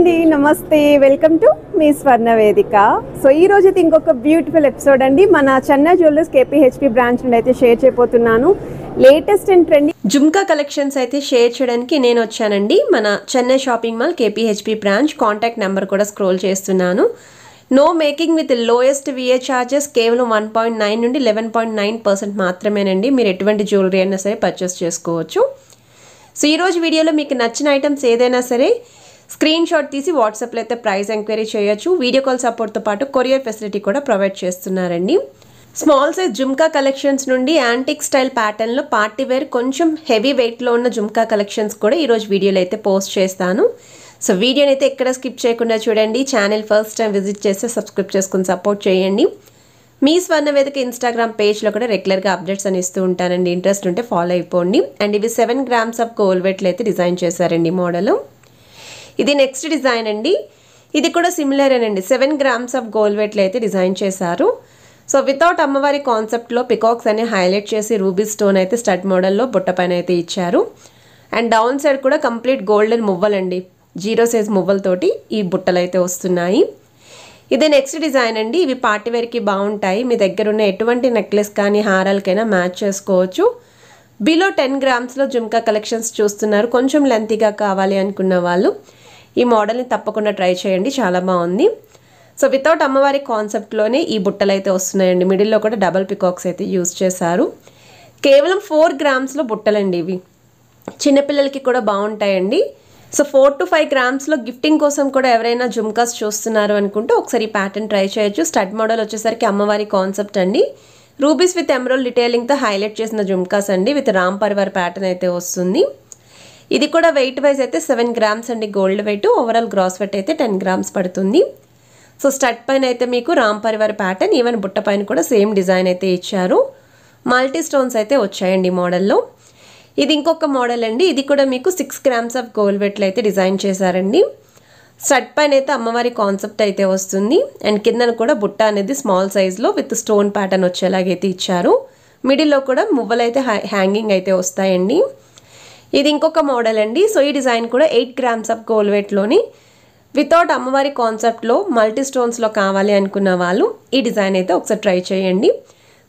అండి నమస్తే welcome to me స్వర్ణ వేదిక. సో ఈ రోజు అయితే ఇంకొక బ్యూటిఫుల్ ఎపిసోడ్ అండి. మన చెన్నై జ్యువెలర్స్ కేపీహెచ్పి బ్రాంచ్ నుండి అయితే షేర్ చేయబోతున్నాను. Latest and trending jhumka collections అయితే షేర్ చేయడానికి నేను వచ్చానండి. మన Chennai shopping mall KPHB branch contact number కూడా స్క్రోల్ చేస్తున్నాను. No making with lowest VA charges కేవలం 1.9 నుండి 11.9% మాత్రమేనండి. మీరు ఎటువంటి జ్యువెలరీ అయినా సరే పర్చేస్ చేసుకోవచ్చు. సో ఈరోజు వీడియోలో మీకు నచ్చిన ఐటమ్స్ ఏదైనా సరే స్క్రీన్ షాట్ తీసి వాట్సాప్లో అయితే ప్రైస్ ఎంక్వైరీ చేయొచ్చు. వీడియో కాల్ సపోర్ట్తో పాటు కొరియర్ ఫెసిలిటీ కూడా ప్రొవైడ్ చేస్తున్నారండి. స్మాల్ సైజ్ జుమ్కా కలెక్షన్స్ నుండి యాంటిక్ స్టైల్ ప్యాటర్న్లో పార్టీ వేర్ కొంచెం హెవీ వెయిట్లో ఉన్న జుమ్కా కలెక్షన్స్ కూడా ఈరోజు వీడియోలో అయితే పోస్ట్ చేస్తాను. సో వీడియోని అయితే ఎక్కడ స్కిప్ చేయకుండా చూడండి. ఛానల్ ఫస్ట్ టైం విజిట్ చేస్తే సబ్స్క్రైబ్ చేసుకుని సపోర్ట్ చేయండి. మీ స్వర్ణ వేదిక ఇన్స్టాగ్రామ్ పేజ్లో కూడా రెగ్యులర్గా అప్డేట్స్ అని ఇస్తూ ఉంటానండి. ఇంట్రెస్ట్ ఉంటే ఫాలో అయిపోండి. అండ్ ఇవి 7 grams ఆఫ్ గోల్డ్ వెయిట్లు అయితే డిజైన్ చేశారండి మోడల్. ఇది నెక్స్ట్ డిజైన్ అండి. ఇది కూడా సిమిలర్ అండి. 7 grams ఆఫ్ గోల్డ్ వెయిట్లు అయితే డిజైన్ చేశారు. సో వితౌట్ అమ్మవారి కాన్సెప్ట్లో పికాక్స్ అని హైలైట్ చేసి రూబీ స్టోన్ అయితే స్టడ్ మోడల్లో బుట్ట పైన అయితే ఇచ్చారు. అండ్ డౌన్ సైడ్ కూడా కంప్లీట్ గోల్డెన్ మువ్వలండి, 0 size మువ్వలతోటి ఈ బుట్టలు అయితే వస్తున్నాయి. ఇది నెక్స్ట్ డిజైన్ అండి. ఇవి పార్టీ వేర్కి బాగుంటాయి. మీ దగ్గర ఉన్న ఎటువంటి నెక్లెస్ కానీ హారాలకైనా మ్యాచ్ చేసుకోవచ్చు. బిలో 10 grams జుమ్కా కలెక్షన్స్ చూస్తున్నారు, కొంచెం లెంతీగా కావాలి అనుకున్న వాళ్ళు ఈ మోడల్ని తప్పకుండా ట్రై చేయండి, చాలా బాగుంది. సో వితౌట్ అమ్మవారి కాన్సెప్ట్లోనే ఈ బుట్టలు అయితే వస్తున్నాయండి. మిడిల్లో కూడా డబల్ పికాక్స్ అయితే యూజ్ చేశారు. కేవలం 4 grams బుట్టలండి ఇవి. చిన్నపిల్లలకి కూడా బాగుంటాయండి. సో 4 to 5 grams గిఫ్టింగ్ కోసం కూడా ఎవరైనా జుమ్కాస్ చూస్తున్నారు అనుకుంటే ఒకసారి ఈ ప్యాటర్న్ ట్రై చేయొచ్చు. స్టడ్ మోడల్ వచ్చేసరికి అమ్మవారి కాన్సెప్ట్ అండి. రూబీస్ విత్ ఎమరాల్డ్ డీటెయిలింగ్తో హైలైట్ చేసిన జుమ్కాస్ అండి. విత్ రామ్ పరివార్ ప్యాటర్న్ అయితే వస్తుంది. ఇది కూడా వెయిట్ వైజ్ అయితే 7 grams అండి gold weight. Overall gross weight అయితే 10 grams పడుతుంది. సో స్టడ్ పైన అయితే మీకు రామ్ పరివార్ ప్యాటర్న్, ఈవెన్ బుట్ట పైన కూడా సేమ్ డిజైన్ అయితే ఇచ్చారు. మల్టీ స్టోన్స్ అయితే వచ్చాయండి ఈ మోడల్లో. ఇది ఇంకొక మోడల్ అండి. ఇది కూడా మీకు 6 grams ఆఫ్ గోల్డ్ వెయిట్లు అయితే డిజైన్ చేశారండి. స్టడ్ పైన అయితే అమ్మవారి కాన్సెప్ట్ అయితే వస్తుంది. అండ్ కిందన కూడా బుట్ట అనేది స్మాల్ సైజ్లో విత్ స్టోన్ ప్యాటర్న్ వచ్చేలాగైతే ఇచ్చారు. మిడిల్లో కూడా మువ్వలు అయితే హ్యాంగింగ్ అయితే వస్తాయండి. ఇది ఇంకొక మోడల్ అండి. సో ఈ డిజైన్ కూడా 8 grams ఆఫ్ గోల్డ్ వెయిట్లోని వితౌట్ అమ్మవారి కాన్సెప్ట్లో మల్టీ స్టోన్స్లో కావాలి అనుకున్న వాళ్ళు ఈ డిజైన్ అయితే ఒకసారి ట్రై చేయండి.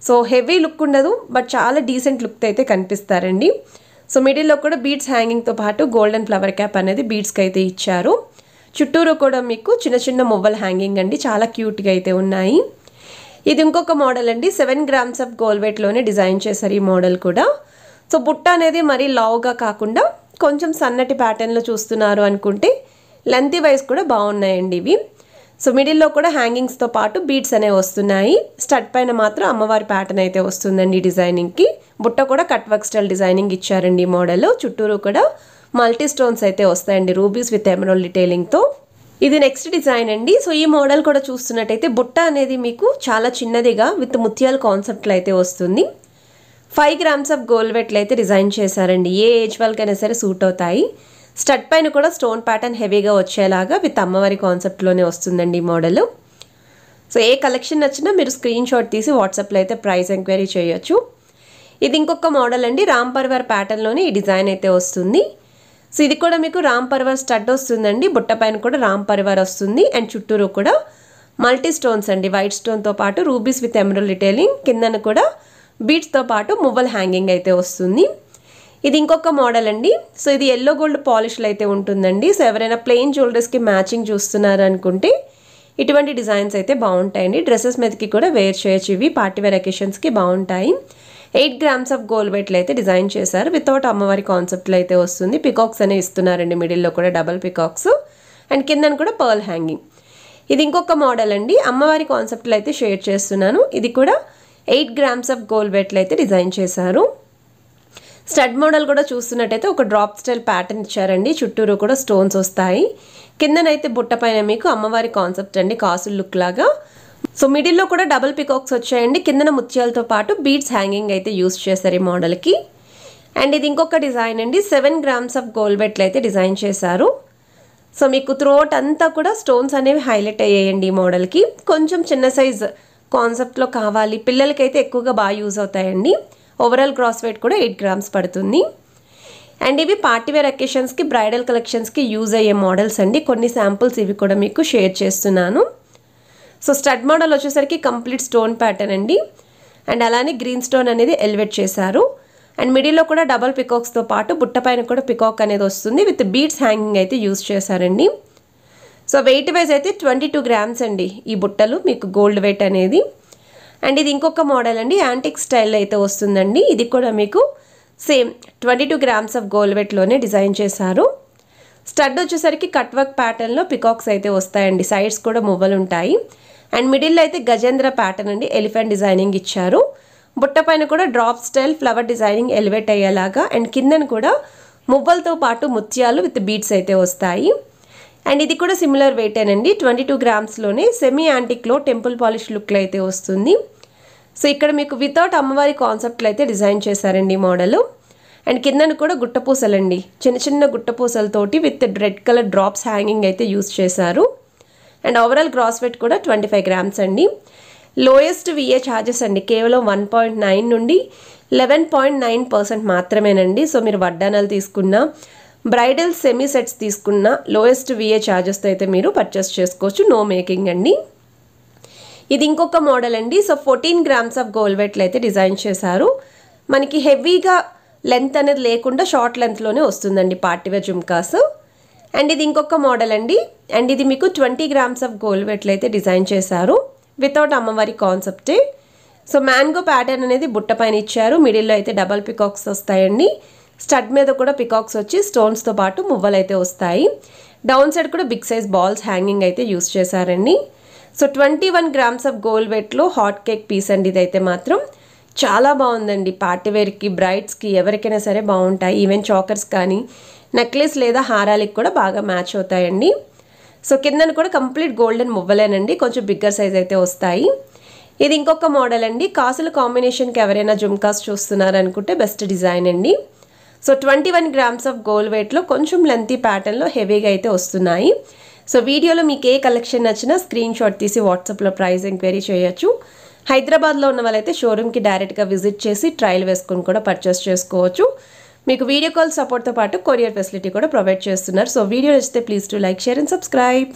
సో హెవీ లుక్ ఉండదు, బట్ చాలా డీసెంట్ లుక్ అయితే కనిపిస్తారండి. సో మిడిల్లో కూడా బీడ్స్ హ్యాంగింగ్తో పాటు గోల్డెన్ ఫ్లవర్ క్యాప్ అనేది బీడ్స్కి అయితే ఇచ్చారు. చుట్టూరు కూడా మీకు చిన్న చిన్న మువ్వల హ్యాంగింగ్ అండి, చాలా క్యూట్గా అయితే ఉన్నాయి. ఇది ఇంకొక మోడల్ అండి. 7 grams ఆఫ్ గోల్డ్ వెయిట్లోనే డిజైన్ చేశారు ఈ మోడల్ కూడా. సో బుట్ట అనేది మరీ లావుగా కాకుండా కొంచెం సన్నటి ప్యాటర్న్లో చూస్తున్నారు అనుకుంటే లెంతీ వైజ్ కూడా బాగున్నాయండి ఇవి. సో మిడిల్లో కూడా హ్యాంగింగ్స్తో పాటు బీడ్స్ అనేవి వస్తున్నాయి. స్టడ్ పైన మాత్రం అమ్మవారి ప్యాటర్న్ అయితే వస్తుందండి డిజైనింగ్కి. బుట్ట కూడా కట్ వర్క్ స్టైల్ డిజైనింగ్ ఇచ్చారండి ఈ మోడల్. చుట్టూరు కూడా మల్టీ స్టోన్స్ అయితే వస్తాయండి రూబీస్ విత్ ఎమరాల్డ్ డీటెయిలింగ్తో. ఇది నెక్స్ట్ డిజైన్ అండి. సో ఈ మోడల్ కూడా చూస్తున్నట్టయితే బుట్ట అనేది మీకు చాలా చిన్నదిగా విత్ ముత్యాల కాన్సెప్ట్లో అయితే వస్తుంది. 5 grams ఆఫ్ గోల్డ్ వెయిట్లు అయితే డిజైన్ చేశారండి. ఏ ఏజ్ వాళ్ళకైనా సరే సూట్ అవుతాయి. స్టడ్ పైన కూడా స్టోన్ ప్యాటర్న్ హెవీగా వచ్చేలాగా విత్ అమ్మవారి కాన్సెప్ట్లోనే వస్తుందండి ఈ మోడల్. సో ఏ కలెక్షన్ నచ్చినా మీరు స్క్రీన్ షాట్ తీసి వాట్సాప్లో అయితే ప్రైస్ ఎంక్వైరీ చేయొచ్చు. ఇది ఇంకొక మోడల్ అండి. రామ్ పరివార్ ప్యాటర్న్లోనే ఈ డిజైన్ అయితే వస్తుంది. సో ఇది కూడా మీకు రామ్ పరివార్ స్టడ్ వస్తుందండి. బుట్ట పైన కూడా రామ్ పరివార్ వస్తుంది. అండ్ చుట్టూరు కూడా మల్టీ స్టోన్స్ అండి, వైట్ స్టోన్తో పాటు రూబీస్ విత్ ఎమరాల్డ్ డీటెయిలింగ్, కిందన కూడా బీడ్స్తో పాటు మువ్వల్ హ్యాంగింగ్ అయితే వస్తుంది. ఇది ఇంకొక మోడల్ అండి. సో ఇది ఎల్లో గోల్డ్ పాలిష్లో అయితే ఉంటుందండి. సో ఎవరైనా ప్లెయిన్ జ్యువెలరీస్కి మ్యాచింగ్ చూస్తున్నారు అనుకుంటే ఇటువంటి డిజైన్స్ అయితే బాగుంటాయండి. డ్రెస్సెస్ మీదకి కూడా వేర్ చేయొచ్చు. ఇవి పార్టీ వేర్ అకేషన్స్కి బాగుంటాయి. 8 grams ఆఫ్ గోల్డ్ వెయిట్లు అయితే డిజైన్ చేశారు. వితౌట్ అమ్మవారి కాన్సెప్ట్లో అయితే వస్తుంది. పికాక్స్ అనేవి ఇస్తున్నారండి. మిడిల్లో కూడా డబల్ పికాక్స్ అండ్ కిందన కూడా పర్ల్ హ్యాంగింగ్. ఇది ఇంకొక మోడల్ అండి. అమ్మవారి కాన్సెప్ట్లో అయితే షేర్ చేస్తున్నాను. ఇది కూడా 8 grams ఆఫ్ గోల్డ్ వెయిట్లు అయితే డిజైన్ చేశారు. స్టడ్ మోడల్ కూడా చూస్తున్నట్టయితే ఒక డ్రాప్ స్టైల్ ప్యాటర్న్ ఇచ్చారండి. చుట్టూరు కూడా స్టోన్స్ వస్తాయి. కిందనైతే బుట్ట పైన మీకు అమ్మవారి కాన్సెప్ట్ అండి, కాసుల లుక్ లాగా. సో మిడిల్లో కూడా డబుల్ పికాక్స్ వచ్చాయండి. కిందన ముత్యాలతో పాటు బీడ్స్ హ్యాంగింగ్ అయితే యూజ్ చేశారు ఈ మోడల్కి. అండ్ ఇది ఇంకొక డిజైన్ అండి. 7 grams ఆఫ్ గోల్డ్ వెయిట్లు అయితే డిజైన్ చేశారు. సో మీకు త్రోట్ అంతా కూడా స్టోన్స్ అనేవి హైలైట్ అయ్యాయండి ఈ మోడల్కి. కొంచెం చిన్న సైజ్ కాన్సెప్ట్లో కావాలి, పిల్లలకైతే ఎక్కువగా బాగా యూజ్ అవుతాయండి. ఓవరాల్ గ్రాస్ వెయిట్ కూడా 8 grams పడుతుంది. అండ్ ఇవి పార్టీవేర్ అకేషన్స్కి బ్రైడల్ కలెక్షన్స్కి యూజ్ అయ్యే మోడల్స్ అండి. కొన్ని శాంపుల్స్ ఇవి కూడా మీకు షేర్ చేస్తున్నాను. సో స్టడ్ మోడల్ వచ్చేసరికి కంప్లీట్ స్టోన్ ప్యాటర్న్ అండి. అండ్ అలానే గ్రీన్ స్టోన్ అనేది ఎలివేట్ చేశారు. అండ్ మిడిల్లో కూడా డబల్ పికాక్స్తో పాటు బుట్ట పైన కూడా పికాక్ అనేది వస్తుంది. విత్ బీడ్స్ హ్యాంగింగ్ అయితే యూజ్ చేశారండి. సో వెయిట్ వైజ్ అయితే 22 గ్రామ్స్ అండి ఈ బుట్టలు, మీకు గోల్డ్ వెయిట్ అనేది. అండ్ ఇది ఇంకొక మోడల్ అండి, యాంటిక్ స్టైల్ అయితే వస్తుందండి. ఇది కూడా మీకు సేమ్ 22 గ్రామ్స్ ఆఫ్ గోల్డ్ వెయిట్లోనే డిజైన్ చేశారు. స్టడ్ వచ్చేసరికి కట్ వర్క్ ప్యాటర్న్లో పికాక్స్ అయితే వస్తాయండి. సైడ్స్ కూడా మువ్వలు ఉంటాయి. అండ్ మిడిల్లో అయితే గజేంద్ర ప్యాటర్న్ అండి, ఎలిఫెంట్ డిజైనింగ్ ఇచ్చారు. బుట్ట పైన కూడా drop style flower designing elevate అయ్యేలాగా, అండ్ కిందను కూడా మువ్వలతో పాటు ముత్యాలు విత్ బీడ్స్ అయితే వస్తాయి. అండ్ ఇది కూడా సిమిలర్ వెయిటేనండి, 22 గ్రామ్స్లోనే సెమీ యాంటిక్లో టెంపుల్ పాలిష్ లుక్లో అయితే వస్తుంది. సో ఇక్కడ మీకు వితౌట్ అమ్మవారి కాన్సెప్ట్లో అయితే డిజైన్ చేశారండి మోడల్. అండ్ కిందను కూడా గుట్టపూసలండి, చిన్న చిన్న గుట్టపూసలతోటి with red colour drops hanging అయితే యూజ్ చేశారు. అండ్ ఓవరాల్ గ్రాస్ వెయిట్ కూడా 25 గ్రామ్స్ అండి. లోయెస్ట్ విఏ ఛార్జెస్ అండి కేవలం 1.9 నుండి 11.9% మాత్రమేనండి. సో మీరు వడ్డానాలు తీసుకున్నా, బ్రైడల్ సెమీ సెట్స్ తీసుకున్న లోయెస్ట్ విఏ ఛార్జెస్తో అయితే మీరు పర్చేస్ చేసుకోవచ్చు. నో మేకింగ్ అండి. ఇది ఇంకొక మోడల్ అండి. సో 14 గ్రామ్స్ ఆఫ్ గోల్డ్ వెయిట్లో అయితే డిజైన్ చేశారు. మనకి హెవీగా లెంత్ అనేది లేకుండా షార్ట్ లెంత్లోనే వస్తుందండి పార్టీవేర్ జుమ్కాస్. అండ్ ఇది ఇంకొక మోడల్ అండి. అండ్ ఇది మీకు 20 గ్రామ్స్ ఆఫ్ గోల్డ్ వెయిట్లో అయితే డిజైన్ చేశారు వితౌట్ అమ్మవారి కాన్సెప్టే. సో మ్యాంగో ప్యాటర్న్ అనేది బుట్ట పైన ఇచ్చారు. మిడిల్లో అయితే డబల్ పికాక్స్ వస్తాయండి. స్టడ్ మీద కూడా పికాక్స్ వచ్చి స్టోన్స్తో పాటు మువ్వలు అయితే వస్తాయి. డౌన్ సైడ్ కూడా బిగ్ సైజ్ బాల్స్ హ్యాంగింగ్ అయితే యూస్ చేశారండి. సో 21 గ్రామ్స్ ఆఫ్ గోల్డ్ వెయిట్లో హాట్ కేక్ పీస్ అండి. ఇదైతే మాత్రం చాలా బాగుందండి. పార్టీవేర్కి, బ్రైడ్స్కి ఎవరికైనా సరే బాగుంటాయి. ఈవెన్ చాకర్స్ కానీ, నెక్లెస్ లేదా హారాలకి కూడా బాగా మ్యాచ్ అవుతాయండి. సో కిందను కూడా కంప్లీట్ గోల్డెన్ మువ్వలేనండి, కొంచెం బిగ్గర్ సైజ్ అయితే వస్తాయి. ఇది ఇంకొక మోడల్ అండి. కాసుల కాంబినేషన్కి ఎవరైనా జుమ్కాస్ చూస్తున్నారనుకుంటే బెస్ట్ డిజైన్ అండి. సో 21 గ్రామ్స్ ఆఫ్ గోల్డ్ వెయిట్లో కొంచెం లెంతీ ప్యాటర్న్లో హెవీగా అయితే వస్తున్నాయి. సో వీడియోలో మీకు ఏ కలెక్షన్ నచ్చినా స్క్రీన్ షాట్ తీసి వాట్సాప్లో ప్రైస్ ఎంక్వైరీ చేయొచ్చు. హైదరాబాద్లో ఉన్న వాళ్ళైతే షోరూమ్కి డైరెక్ట్గా విజిట్ చేసి ట్రయల్ వేసుకొని కూడా పర్చేస్ చేసుకోవచ్చు. మీకు వీడియో కాల్ సపోర్ట్తో పాటు కొరియర్ ఫెసిలిటీ కూడా ప్రొవైడ్ చేస్తున్నారు. సో వీడియో నచ్చితే please to like, share and subscribe.